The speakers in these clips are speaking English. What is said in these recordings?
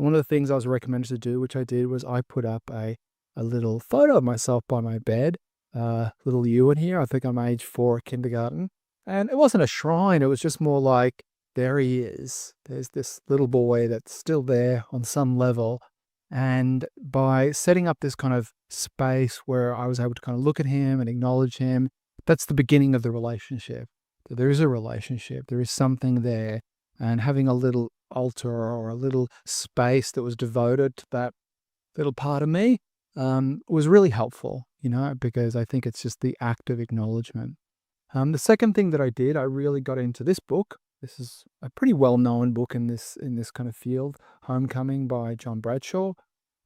one of the things I was recommended to do, which I did, was I put up a little photo of myself by my bed, little Ewan here. I think I'm age 4 at kindergarten. And it wasn't a shrine. It was just more like, there he is. There's this little boy that's still there on some level. And by setting up this kind of space where I was able to kind of look at him and acknowledge him, that's the beginning of the relationship. There is a relationship. There is something there. And having a little altar or a little space that was devoted to that little part of me was really helpful, because I think it's just the act of acknowledgement. The second thing that I did, I really got into this book. This is a pretty well-known book in this kind of field, Homecoming by John Bradshaw.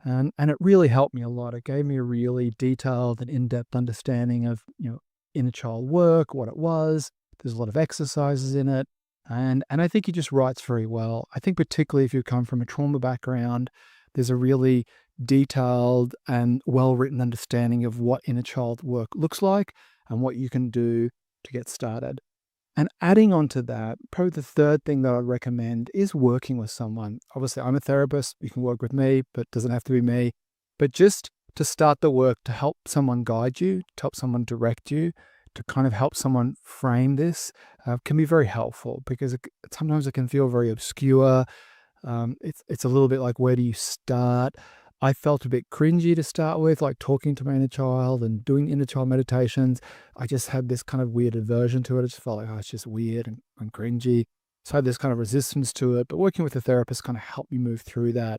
And it really helped me a lot. It gave me a really detailed and in-depth understanding of, inner child work, what it was. There's a lot of exercises in it. And I think he just writes very well. I think particularly if you come from a trauma background, there's a really detailed and well-written understanding of what inner child work looks like and what you can do to get started. And adding on to that, probably the third thing that I'd recommend is working with someone. Obviously, I'm a therapist. You can work with me, but it doesn't have to be me. But just to start the work to help someone guide you, to help someone direct you, to kind of help someone frame this can be very helpful, because sometimes it can feel very obscure. It's a little bit like, where do you start? I felt a bit cringy to start with, like talking to my inner child and doing inner child meditations. I just had this kind of weird aversion to it. I just felt like, it's just weird and cringy. So I had this kind of resistance to it. But working with a therapist kind of helped me move through that.